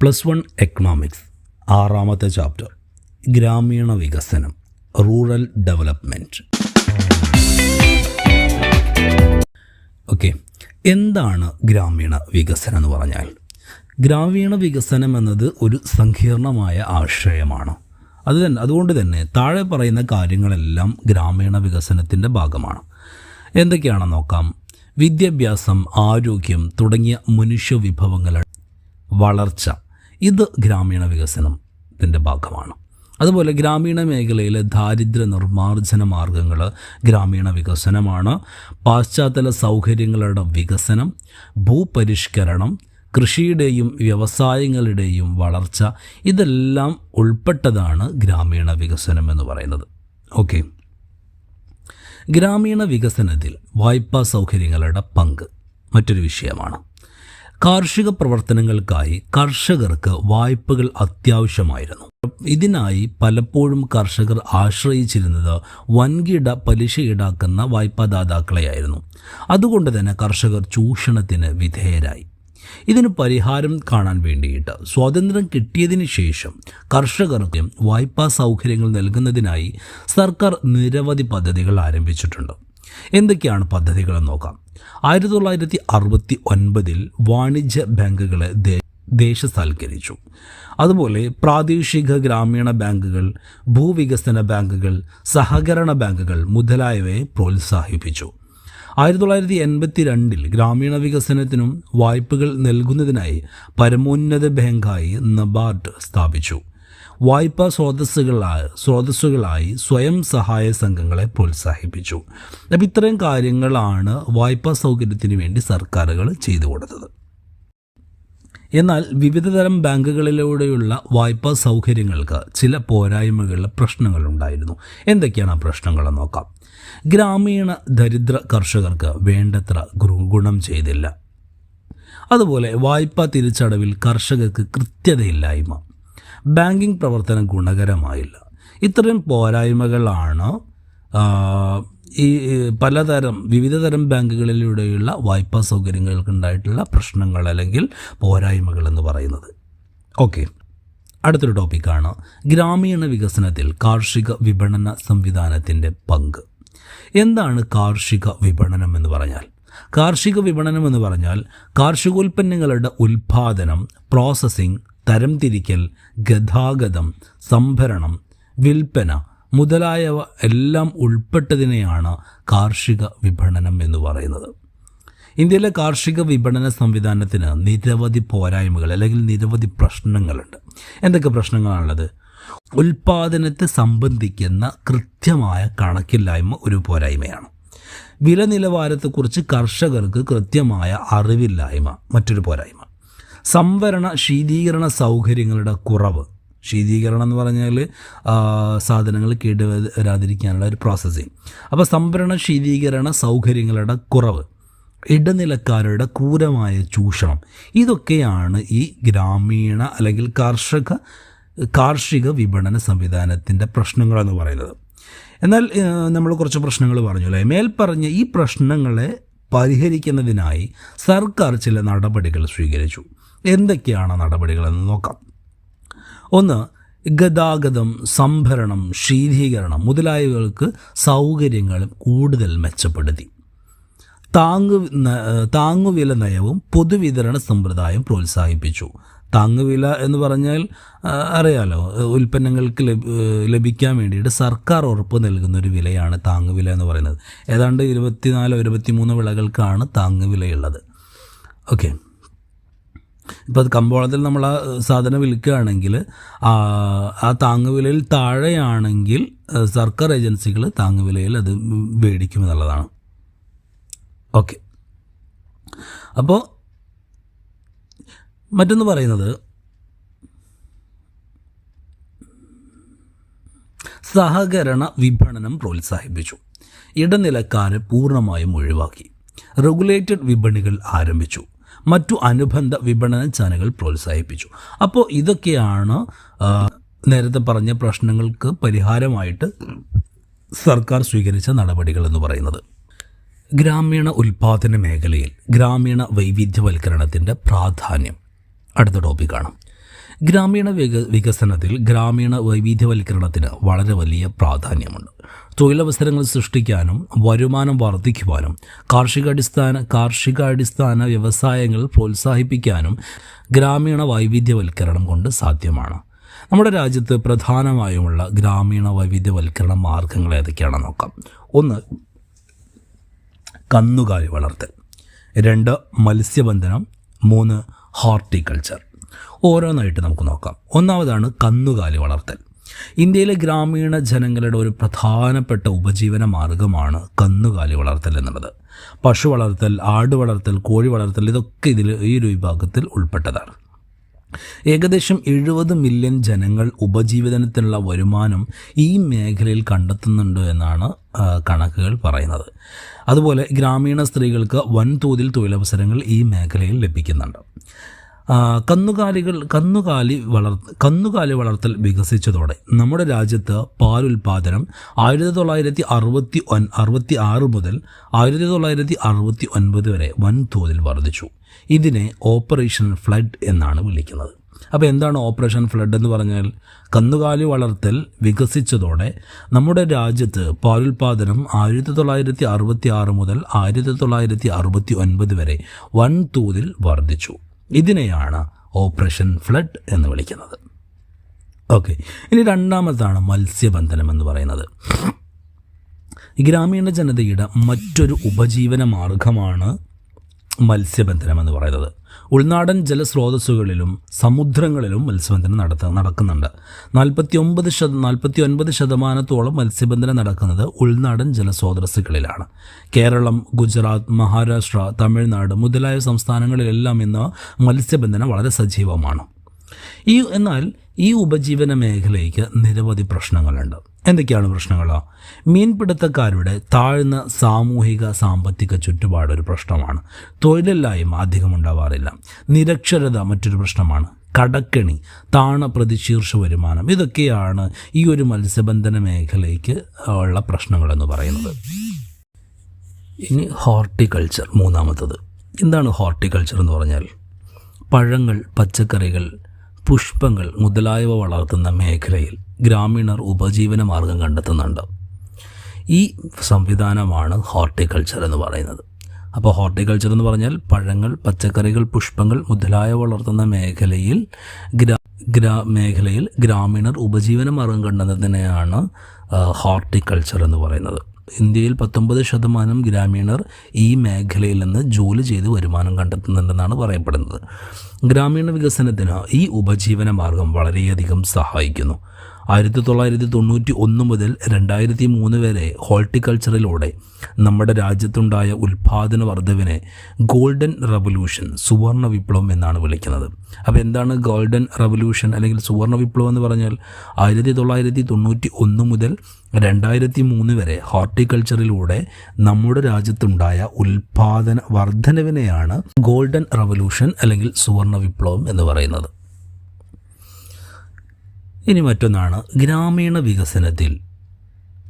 +1 economics 6ാമത്തെ chapter ഗ്രാമീണ വികസനം rural development. Okay, എന്താണ് ഗ്രാമീണ വികസനം എന്ന് പറഞ്ഞാൽ? ഗ്രാമീണ വികസനം എന്നത് ഒരു സങ്കീർണമായ ആശയമാണ്. അതുകൊണ്ട് തന്നെ താഴെ പറയുന്ന കാര്യങ്ങളെല്ലാം ഗ്രാമീണ വികസനത്തിൻ്റെ ഭാഗമാണ്. എന്തൊക്കെയാണെന്ന് നോക്കാം. വിദ്യാഭ്യാസം, ആരോഗ്യം തുടങ്ങിയ മനുഷ്യവിഭവങ്ങളുടെ വളർച്ച, ഇത് ഗ്രാമീണ വികസനത്തിൻ്റെ ഭാഗമാണ്. അതുപോലെ ഗ്രാമീണ മേഖലയിലെ ദാരിദ്ര്യ നിർമ്മാർജ്ജന മാർഗങ്ങൾ ഗ്രാമീണ വികസനമാണ്. പാശ്ചാത്തല സൗകര്യങ്ങളുടെ വികസനം, ഭൂപരിഷ്കരണം, കൃഷിയുടെയും വ്യവസായങ്ങളുടെയും വളർച്ച, ഇതെല്ലാം ഉൾപ്പെട്ടതാണ് ഗ്രാമീണ വികസനം എന്ന് പറയുന്നത്. ഓക്കെ, ഗ്രാമീണ വികസനത്തിൽ വായ്പാ സൗകര്യങ്ങളുടെ പങ്ക് മറ്റൊരു വിഷയമാണ്. കാർഷിക പ്രവർത്തനങ്ങൾക്കായി കർഷകർക്ക് വായ്പകൾ അത്യാവശ്യമായിരുന്നു. ഇതിനായി പലപ്പോഴും കർഷകർ ആശ്രയിച്ചിരുന്നത് വൻകിട പലിശ ഈടാക്കുന്ന വായ്പാദാതാക്കളെയായിരുന്നു. അതുകൊണ്ട് തന്നെ കർഷകർ ചൂഷണത്തിന് വിധേയരായി. ഇതിന് പരിഹാരം കാണാൻ വേണ്ടിയിട്ട് സ്വാതന്ത്ര്യം കിട്ടിയതിന് ശേഷം കർഷകർക്ക് വായ്പാ സൗകര്യങ്ങൾ നൽകുന്നതിനായി സർക്കാർ നിരവധി പദ്ധതികൾ ആരംഭിച്ചിട്ടുണ്ട്. എന്തൊക്കെയാണ് പദ്ധതികളെന്ന് നോക്കാം. 1969 വാണിജ്യ ബാങ്കുകളെ ദേശസാൽക്കരിച്ചു. അതുപോലെ പ്രാദേശിക ഗ്രാമീണ ബാങ്കുകൾ, ഭൂവികസന ബാങ്കുകൾ, സഹകരണ ബാങ്കുകൾ മുതലായവയെ പ്രോത്സാഹിപ്പിച്ചു. 1982 ഗ്രാമീണ വികസനത്തിനും വായ്പകൾ നൽകുന്നതിനായി പരമോന്നത ബാങ്കായി നബാർഡ് സ്ഥാപിച്ചു. വായ്പാ സ്രോതസ്സുകളായി സ്വയം സഹായ സംഘങ്ങളെ പ്രോത്സാഹിപ്പിച്ചു. അപ്പം ഇത്തരം കാര്യങ്ങളാണ് വായ്പാ സൗകര്യത്തിന് വേണ്ടി സർക്കാരുകൾ ചെയ്തു കൊടുത്തത്. എന്നാൽ വിവിധതരം ബാങ്കുകളിലൂടെയുള്ള വായ്പാ സൗകര്യങ്ങൾക്ക് ചില പോരായ്മകൾ, പ്രശ്നങ്ങളുണ്ടായിരുന്നു. എന്തൊക്കെയാണ് ആ പ്രശ്നങ്ങളെന്ന് നോക്കാം. ഗ്രാമീണ ദരിദ്ര കർഷകർക്ക് വേണ്ടത്ര ഗുണം ചെയ്തില്ല. അതുപോലെ വായ്പാ തിരിച്ചടവിൽ കർഷകർക്ക് കൃത്യതയില്ലായ്മ, ബാങ്കിംഗ് പ്രവർത്തനം ഗുണകരമായില്ല. ഇത്തരം പോരായ്മകളാണ് ഈ വിവിധതരം ബാങ്കുകളിലൂടെയുള്ള വായ്പാ സൗകര്യങ്ങൾക്കുണ്ടായിട്ടുള്ള പ്രശ്നങ്ങൾ അല്ലെങ്കിൽ പോരായ്മകൾ എന്ന് പറയുന്നത്. ഓക്കെ, അടുത്തൊരു ടോപ്പിക്കാണ് ഗ്രാമീണ വികസനത്തിൽ കാർഷിക വിപണന സംവിധാനത്തിൻ്റെ പങ്ക്. എന്താണ് കാർഷിക വിപണനം എന്ന് പറഞ്ഞാൽ? കാർഷിക വിപണനം എന്ന് പറഞ്ഞാൽ കാർഷികോൽപ്പന്നങ്ങളുടെ ഉൽപ്പാദനം, പ്രോസസ്സിംഗ്, തരംതിരിക്കൽ, ഗതാഗതം, സംഭരണം, വിൽപ്പന മുതലായവ എല്ലാം ഉൾപ്പെട്ടതിനെയാണ് കാർഷിക വിപണനം എന്ന് പറയുന്നത്. ഇന്ത്യയിലെ കാർഷിക വിപണന സംവിധാനത്തിന് നിരവധി പോരായ്മകൾ അല്ലെങ്കിൽ നിരവധി പ്രശ്നങ്ങളുണ്ട്. എന്തൊക്കെ പ്രശ്നങ്ങളാണുള്ളത്? ഉൽപ്പാദനത്തെ സംബന്ധിക്കുന്ന കൃത്യമായ കണക്കില്ലായ്മ ഒരു പോരായ്മയാണ്. വില നിലവാരത്തെക്കുറിച്ച് കർഷകർക്ക് കൃത്യമായ അറിവില്ലായ്മ മറ്റൊരു പോരായ്മ. സംഭരണ ശീതീകരണ സൗകര്യങ്ങളുടെ കുറവ്. ശീതീകരണം എന്ന് പറഞ്ഞാൽ സാധനങ്ങൾ കേടുവരാതിരിക്കാനുള്ള ഒരു പ്രോസസ്സിങ്. അപ്പോൾ സംഭരണ ശീതീകരണ സൗകര്യങ്ങളുടെ കുറവ്, ഇടനിലക്കാരുടെ ക്രൂരമായ ചൂഷണം, ഇതൊക്കെയാണ് ഈ ഗ്രാമീണ അല്ലെങ്കിൽ കാർഷിക വിപണന സംവിധാനത്തിൻ്റെ പ്രശ്നങ്ങളെന്ന് പറയുന്നത്. എന്നാൽ നമ്മൾ കുറച്ച് പ്രശ്നങ്ങൾ പറഞ്ഞു അല്ലേ. മേൽപ്പറഞ്ഞ ഈ പ്രശ്നങ്ങളെ പരിഹരിക്കുന്നതിനായി സർക്കാർ ചില നടപടികൾ സ്വീകരിച്ചു. എന്തൊക്കെയാണ് നടപടികളെന്ന് നോക്കാം. ഒന്ന്, ഗതാഗതം, സംഭരണം, ശീതീകരണം മുതലായവർക്ക് സൗകര്യങ്ങൾ കൂടുതൽ മെച്ചപ്പെടുത്തി. താങ്ങുവില നയവും പൊതുവിതരണ സമ്പ്രദായം പ്രോത്സാഹിപ്പിച്ചു. താങ്ങുവില എന്ന് പറഞ്ഞാൽ അറിയാലോ, ഉൽപ്പന്നങ്ങൾക്ക് ലഭിക്കാൻ വേണ്ടിയിട്ട് സർക്കാർ ഉറപ്പ് നൽകുന്നൊരു വിലയാണ് താങ്ങുവില എന്ന് പറയുന്നത്. ഏതാണ്ട് 24-23 വിളകൾക്കാണ് താങ്ങുവിലയുള്ളത്. ഓക്കെ, ഇപ്പോൾ അത് കമ്പോളത്തിൽ നമ്മൾ ആ സാധനം വിൽക്കുകയാണെങ്കിൽ ആ താങ്ങുവിലയിൽ താഴെയാണെങ്കിൽ സർക്കാർ ഏജൻസികൾ താങ്ങുവിലയിൽ അത് മേടിക്കുമെന്നുള്ളതാണ്. ഓക്കെ, അപ്പോൾ മറ്റൊന്ന് പറയുന്നത് സഹകരണ വിപണനം പ്രോത്സാഹിപ്പിച്ചു. ഇടനിലക്കാരെ പൂർണ്ണമായും ഒഴിവാക്കി. റെഗുലേറ്റഡ് വിപണികൾ ആരംഭിച്ചു. മറ്റു അനുബന്ധ വിപണന ചാനലുകൾ പ്രോത്സാഹിപ്പിച്ചു. അപ്പോൾ ഇതൊക്കെയാണ് നേരത്തെ പറഞ്ഞ പ്രശ്നങ്ങൾക്ക് പരിഹാരമായിട്ട് സർക്കാർ സ്വീകരിച്ച നടപടികൾ എന്ന് പറയുന്നത്. ഗ്രാമീണ ഉൽപ്പാദന മേഖലയിൽ ഗ്രാമീണ വൈവിധ്യവൽക്കരണത്തിൻ്റെ പ്രാധാന്യം അടുത്ത ടോപ്പിക്കാണ്. ഗ്രാമീണ വികസനത്തിൽ ഗ്രാമീണ വൈവിധ്യവൽക്കരണത്തിന് വളരെ വലിയ പ്രാധാന്യമുണ്ട്. തൊഴിലവസരങ്ങൾ സൃഷ്ടിക്കാനും വരുമാനം വർദ്ധിക്കുവാനും കാർഷികാടിസ്ഥാന വ്യവസായങ്ങൾ പ്രോത്സാഹിപ്പിക്കാനും ഗ്രാമീണ വൈവിധ്യവൽക്കരണം കൊണ്ട് സാധ്യമാണ്. നമ്മുടെ രാജ്യത്ത് പ്രധാനമായുമുള്ള ഗ്രാമീണ വൈവിധ്യവൽക്കരണ മാർഗങ്ങൾ ഏതൊക്കെയാണെന്ന് നോക്കാം. 1. കന്നുകാലി വളർത്തൽ. 2. മത്സ്യബന്ധനം. 3. ഹോർട്ടിക്കൾച്ചർ. ഓരോന്നായിട്ട് നമുക്ക് നോക്കാം. ഒന്നാമതാണ് കന്നുകാലി വളർത്തൽ. ഇന്ത്യയിലെ ഗ്രാമീണ ജനങ്ങളുടെ ഒരു പ്രധാനപ്പെട്ട ഉപജീവന മാർഗമാണ് കന്നുകാലി വളർത്തൽ എന്നുള്ളത്. പശു വളർത്തൽ, ആട് വളർത്തൽ, കോഴി വളർത്തൽ ഇതൊക്കെ ഈ ഒരു വിഭാഗത്തിൽ ഉൾപ്പെട്ടതാണ്. ഏകദേശം 70 മില്യൺ ജനങ്ങൾ ഉപജീവനത്തിനുള്ള വരുമാനം ഈ മേഖലയിൽ കണ്ടെത്തുന്നുണ്ട് എന്നാണ് കണക്കുകൾ പറയുന്നത്. അതുപോലെ ഗ്രാമീണ സ്ത്രീകൾക്ക് വൻതോതിൽ തൊഴിലവസരങ്ങൾ ഈ മേഖലയിൽ ലഭിക്കുന്നുണ്ട്. കന്നുകാലി വളർത്തൽ വികസിച്ചതോടെ നമ്മുടെ രാജ്യത്ത് പാലുൽപാദനം 1966 മുതൽ 1969 വരെ വൻതോതിൽ വർദ്ധിച്ചു. ഇതിനെ ഓപ്പറേഷൻ ഫ്ലഡ് എന്നാണ് വിളിക്കുന്നത്. അപ്പോൾ എന്താണ് ഓപ്പറേഷൻ ഫ്ലഡ് എന്ന് പറഞ്ഞാൽ? കന്നുകാലി വളർത്തൽ വികസിച്ചതോടെ നമ്മുടെ രാജ്യത്ത് പാലുൽപാദനം 1966 മുതൽ 1969 വരെ വൻതോതിൽ വർദ്ധിച്ചു. ഇതിനെയാണ് ഓപ്പറേഷൻ ഫ്ലഡ് എന്ന് വിളിക്കുന്നത്. ഓക്കെ, ഇനി രണ്ടാമതാണ് മത്സ്യബന്ധനം എന്ന് പറയുന്നത്. ഗ്രാമീണ ജനതയുടെ മറ്റൊരു ഉപജീവന മാർഗമാണ് മത്സ്യബന്ധനം എന്ന് പറയുന്നത്. ഉൾനാടൻ ജലസ്രോതസ്സുകളിലും സമുദ്രങ്ങളിലും മത്സ്യബന്ധനം നടക്കുന്നുണ്ട്. 49% മത്സ്യബന്ധനം നടക്കുന്നത് ഉൾനാടൻ ജലസ്രോതസ്സുകളിലാണ്. കേരളം, ഗുജറാത്ത്, മഹാരാഷ്ട്ര, തമിഴ്നാട് മുതലായ സംസ്ഥാനങ്ങളിലെല്ലാം ഇന്ന് മത്സ്യബന്ധനം വളരെ സജീവമാണ്. എന്നാൽ ഈ ഉപജീവന മേഖലയ്ക്ക് നിരവധി പ്രശ്നങ്ങളുണ്ട്. എന്തൊക്കെയാണ് പ്രശ്നങ്ങൾ? മീൻപിടുത്തക്കാരുടെ താഴ്ന്ന സാമൂഹിക സാമ്പത്തിക ചുറ്റുപാട് ഒരു പ്രശ്നമാണ്. തൊഴിലില്ലായ്മ അധികം ഉണ്ടാവാറില്ല. നിരക്ഷരത മറ്റൊരു പ്രശ്നമാണ്. കടക്കെണി, താണ പ്രതിശീർഷ വരുമാനം ഇതൊക്കെയാണ് ഈ ഒരു മത്സ്യബന്ധന മേഖലയ്ക്ക് ഉള്ള പ്രശ്നങ്ങളെന്ന് പറയുന്നത്. ഇനി ഹോർട്ടിക്കൾച്ചർ, മൂന്നാമത്തത്. എന്താണ് ഹോർട്ടിക്കൾച്ചർ എന്ന് പറഞ്ഞാൽ? പഴങ്ങൾ, പച്ചക്കറികൾ, പുഷ്പങ്ങൾ മുതലായവ വളർത്തുന്ന മേഖലയിൽ ഗ്രാമീണർ ഉപജീവന മാർഗം കണ്ടെത്തുന്നുണ്ട്. ഈ സംവിധാനമാണ് ഹോർട്ടിക്കൾച്ചർ എന്ന് പറയുന്നത്. അപ്പോൾ ഹോർട്ടിക്കൾച്ചർ എന്ന് പറഞ്ഞാൽ പഴങ്ങൾ, പച്ചക്കറികൾ, പുഷ്പങ്ങൾ മുതലായവ വളർത്തുന്ന മേഖലയിൽ ഗ്രാമീണർ ഉപജീവന മാർഗം കണ്ടെത്തുന്നതിനെയാണ് ഹോർട്ടിക്കൾച്ചർ എന്ന് പറയുന്നത്. ഇന്ത്യയിൽ 19% ഗ്രാമീണർ ഈ മേഖലയിൽ നിന്ന് ജോലി ചെയ്ത് വരുമാനം കണ്ടെത്തുന്നുണ്ടെന്നാണ് പറയപ്പെടുന്നത്. ഗ്രാമീണ വികസനത്തിന് ഈ ഉപജീവന മാർഗം വളരെയധികം സഹായിക്കുന്നു. 1991 മുതൽ 2003 വരെ ഹോർട്ടിക്കൾച്ചറിലൂടെ നമ്മുടെ രാജ്യത്തുണ്ടായ ഉൽപാദന വർധവിനെ ഗോൾഡൻ റവല്യൂഷൻ, സുവർണ വിപ്ലവം എന്നാണ് വിളിക്കുന്നത്. അപ്പോൾ എന്താണ് ഗോൾഡൻ റവല്യൂഷൻ അല്ലെങ്കിൽ സുവർണ വിപ്ലവം എന്ന് പറഞ്ഞാൽ? 1991 മുതൽ 2003 വരെ ഹോർട്ടിക്കൾച്ചറിലൂടെ നമ്മുടെ രാജ്യത്തുണ്ടായ ഉൽപാദന വർധനവിനെയാണ് ഗോൾഡൻ റവല്യൂഷൻ അല്ലെങ്കിൽ സുവർണ വിപ്ലവം എന്ന് പറയുന്നത്. ഇനി മറ്റൊന്നാണ് ഗ്രാമീണ വികസനത്തിൽ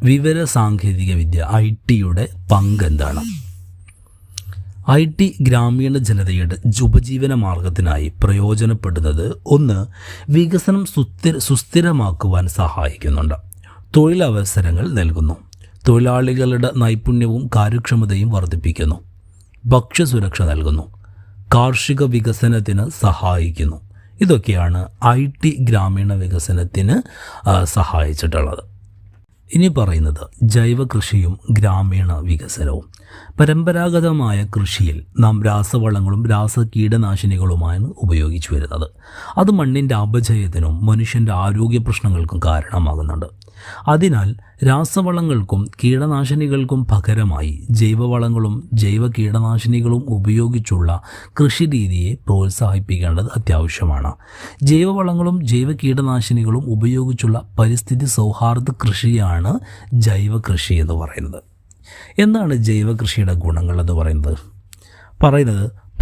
വിവര സാങ്കേതിക വിദ്യ IT-യുടെ പങ്ക് എന്താണ്? IT ഗ്രാമീണ ജനതയുടെ ഉപജീവന മാർഗത്തിനായി പ്രയോജനപ്പെടുന്നത് 1. വികസനം സുസ്ഥിരമാക്കുവാൻ സഹായിക്കുന്നുണ്ട്. തൊഴിലവസരങ്ങൾ നൽകുന്നു. തൊഴിലാളികളുടെ നൈപുണ്യവും കാര്യക്ഷമതയും വർദ്ധിപ്പിക്കുന്നു. ഭക്ഷ്യസുരക്ഷ നൽകുന്നു. കാർഷിക വികസനത്തിന് സഹായിക്കുന്നു. ഇതൊക്കെയാണ് IT ഗ്രാമീണ വികസനത്തിന് സഹായിച്ചിട്ടുള്ളത്. ഇനി പറയുന്നത് ജൈവ കൃഷിയും ഗ്രാമീണ വികസനവും. പരമ്പരാഗതമായ കൃഷിയിൽ നാം രാസവളങ്ങളും കീടനാശിനികളുമാണ് ഉപയോഗിച്ചു വരുന്നത്. അത് മണ്ണിൻ്റെ അപചയത്തിനും മനുഷ്യൻ്റെ ആരോഗ്യ പ്രശ്നങ്ങൾക്കും കാരണമാകുന്നുണ്ട്. അതിനാൽ രാസവളങ്ങൾക്കും കീടനാശിനികൾക്കും പകരമായി ജൈവവളങ്ങളും കീടനാശിനികളും ഉപയോഗിച്ചുള്ള കൃഷിരീതിയെ പ്രോത്സാഹിപ്പിക്കേണ്ടത് അത്യാവശ്യമാണ്. ജൈവവളങ്ങളും കീടനാശിനികളും ഉപയോഗിച്ചുള്ള പരിസ്ഥിതി സൗഹാർദ്ദ കൃഷിയാണ് ജൈവ കൃഷി എന്ന് പറയുന്നത്. എന്താണ് ജൈവ കൃഷിയുടെ ഗുണങ്ങൾ എന്ന് പറയുന്നത്?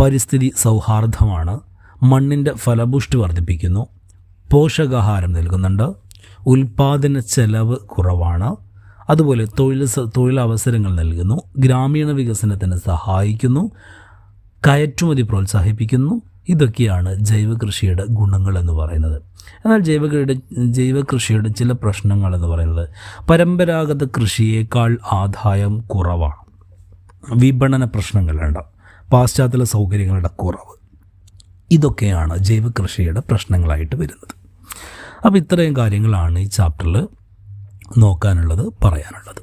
പരിസ്ഥിതി സൗഹാർദ്ദമാണ്, മണ്ണിൻ്റെ ഫലപുഷ്ടി വർദ്ധിപ്പിക്കുന്നു, പോഷകാഹാരം നൽകുന്നുണ്ട്, ഉൽപാദന ചെലവ് കുറവാണ്, അതുപോലെ തൊഴിലവസരങ്ങൾ നൽകുന്നു, ഗ്രാമീണ വികസനത്തിന് സഹായിക്കുന്നു, കയറ്റുമതി പ്രോത്സാഹിപ്പിക്കുന്നു, ഇതൊക്കെയാണ് ജൈവ കൃഷിയുടെ ഗുണങ്ങൾ എന്ന് പറയുന്നത്. എന്നാൽ ജൈവ കൃഷിയുടെ ചില പ്രശ്നങ്ങൾ എന്ന് പറയുന്നത് പരമ്പരാഗത കൃഷിയേക്കാൾ ആദായം കുറവാണ്, വിപണന പ്രശ്നങ്ങളുണ്ട്, പാശ്ചാത്യ സൗകര്യങ്ങളുടെ കുറവ്. ഇതൊക്കെയാണ് ജൈവ കൃഷിയുടെ പ്രശ്നങ്ങളായിട്ട് വരുന്നത്. അപ്പോൾ ഇത്രയും കാര്യങ്ങളാണ് ഈ ചാപ്റ്ററിൽ നോക്കാനുള്ളത്, പറയാനുള്ളത്.